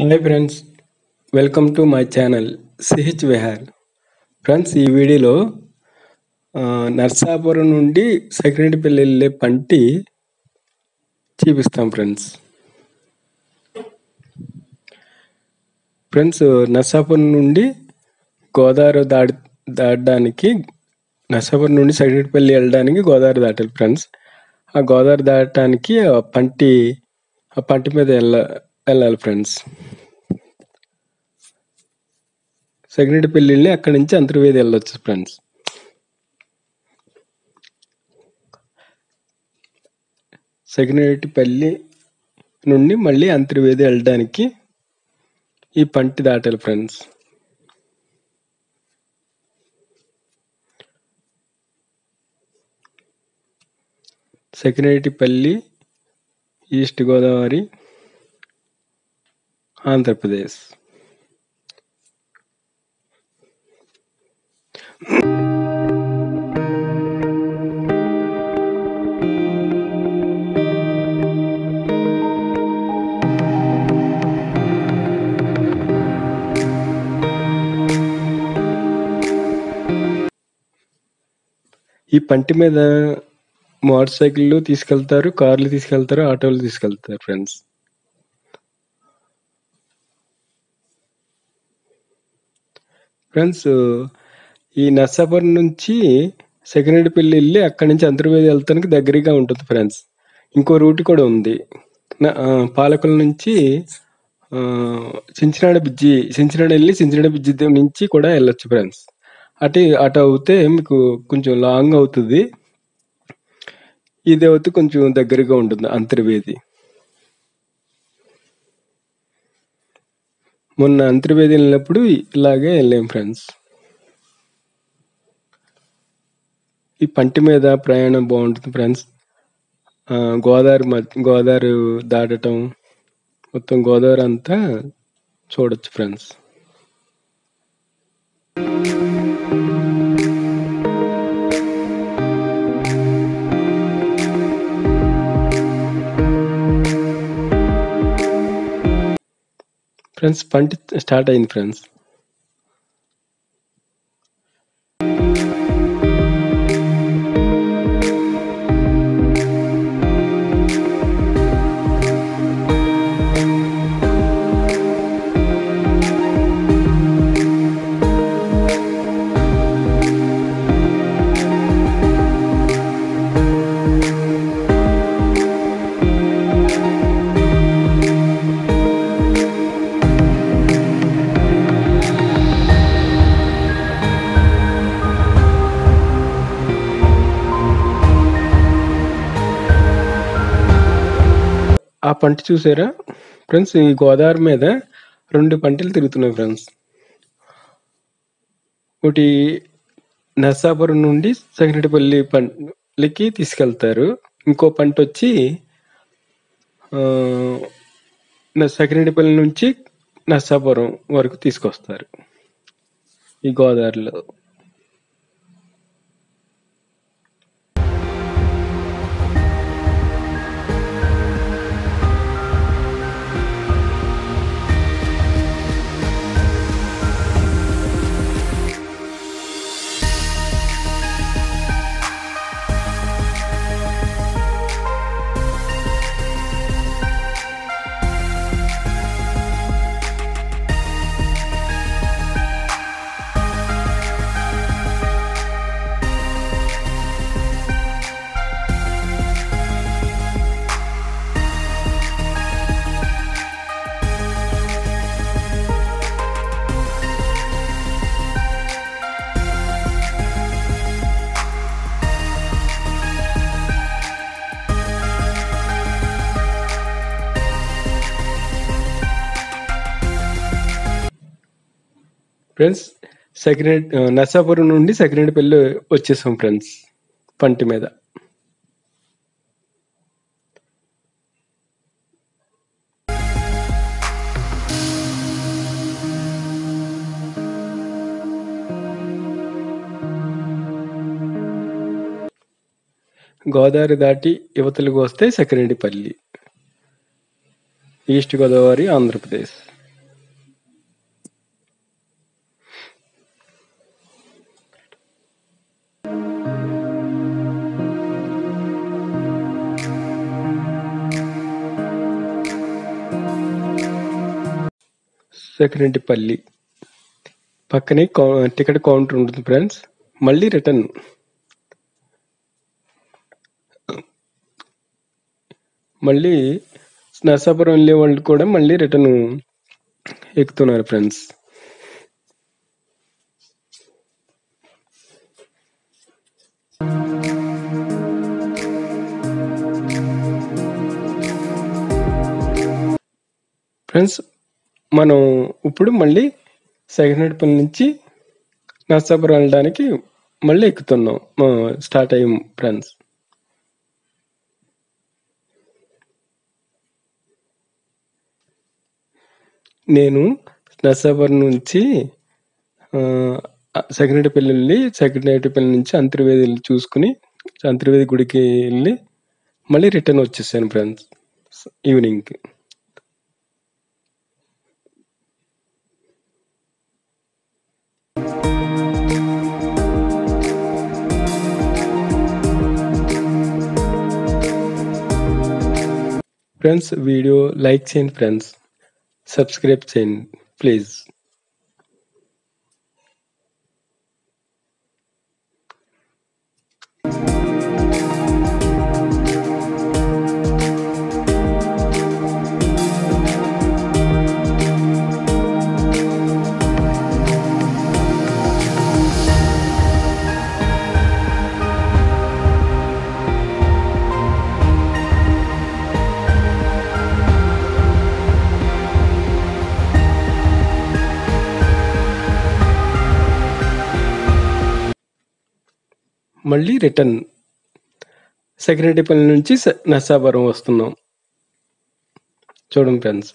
Hi friends, welcome to my channel CH Vihar. Friends, ఈ వీడియోలో నర్సాపురం నుండి సెకండ్పల్లి వెళ్ళే పంటి చూపిస్తాం. ఫ్రెండ్స్, నర్సాపురం నుండి గోదావరి దాటడానికి నర్సాపురం నుండి సెకండ్పల్లి వెళ్ళడానికి గోదావరి దాటాలి. ఫ్రెండ్స్, ఆ గోదావరి దాటడానికి ఆ పంటి మీద వెళ్ళాలి. ఫ్రెండ్స్, సెకండ్పల్లి వెళ్ళి అక్కడి నుంచి అంతర్వేది వెళ్ళొచ్చు. ఫ్రెండ్స్, సెకండ్పల్లి నుండి మళ్ళీ అంతర్వేది వెళ్ళడానికి ఈ పంటి దాటాలి. Friends, Secondpalli, east Godavari, Andhra Pradesh. ఈ పంటి మీద మోటార్ సైకిళ్ళు తీసుకెళ్తారు, కార్లు తీసుకెళ్తారు, ఆటోలు తీసుకెళ్తారు. ఫ్రెండ్స్, ఈ నర్సాపురం నుంచి సెకండ్పల్లి వెళ్ళి అక్కడి నుంచి అంతర్వేది వెళ్తానికి దగ్గరగా ఉంటుంది. ఫ్రెండ్స్, ఇంకో రూట్ కూడా ఉంది. పాలకుల నుంచి చించినాడ వెళ్ళి చించినాడ బ్రిడ్జి నుంచి కూడా వెళ్ళొచ్చు. ఫ్రెండ్స్, అటు అవుతే మీకు కొంచెం లాంగ్ అవుతుంది. ఇది అవుతే కొంచెం దగ్గరగా ఉంటుంది అంతర్వేది. మొన్న అంతర్వేది వెళ్ళినప్పుడు ఇలాగే వెళ్ళాం. ఫ్రెండ్స్, ఈ పంటి మీద ప్రయాణం బాగుంటుంది. ఫ్రెండ్స్, గోదావరి దాటటం, మొత్తం గోదావరి అంతా చూడొచ్చు. ఫ్రెండ్స్, పంటి స్టార్ట్ అయింది. ఫ్రెండ్స్, ఆ పంటి చూసారా? ఫ్రెండ్స్, ఈ గోదావరి మీద 2 పంటలు తిరుగుతున్నాయి. ఫ్రెండ్స్, ఒకటి నర్సాపురం నుండి సెకండ్పల్లికి తీసుకెళ్తారు. ఇంకో పంట వచ్చి సెకండ్పల్లి నుంచి నర్సాపురం వరకు తీసుకొస్తారు ఈ గోదావరిలో. ఫ్రెండ్స్, నర్సాపురం నుండి సెకండ్పల్లి వచ్చేసాం. ఫ్రెండ్స్, పంటి మీద గోదావరి దాటి యువతలకు వస్తే సెకండ్పల్లి, ఈస్ట్ గోదావరి, ఆంధ్రప్రదేశ్. సెకండ్పల్లి పక్కనే టికెట్ కౌంటర్ ఉంటుంది ఫ్రెండ్స్. మళ్ళీ రిటర్న్ మళ్ళీ నరసాపురం వెళ్ళే వాళ్ళు కూడా మళ్ళీ రిటర్న్ ఎక్కుతున్నారు ఫ్రెండ్స్. ఫ్రెండ్స్ మనం ఇప్పుడు మళ్ళీ సెకండ్పల్లి నుంచి నరసాపురం వెళ్ళడానికి మళ్ళీ ఎక్కుతున్నాం, స్టార్ట్ అయ్యాం ఫ్రెండ్స్. నేను నరసాపురం నుంచి సెకండ్పల్లి వెళ్ళి సెకండ్పల్లి నుంచి అంతర్వేది వెళ్ళి చూసుకుని అంతర్వేది గుడికి వెళ్ళి మళ్ళీ రిటర్న్ వచ్చేసాను ఫ్రెండ్స్ ఈవినింగ్కి. ఫ్రెండ్స్ వీడియో లైక్ చేయండి ఫ్రెండ్స్, సబ్స్క్రైబ్ చేయండి ప్లీజ్. మళ్ళీ రిటర్న్ సెకండ్పల్లి నుంచి నరసాపురం వస్తున్నాం చూడండి ఫ్రెండ్స్.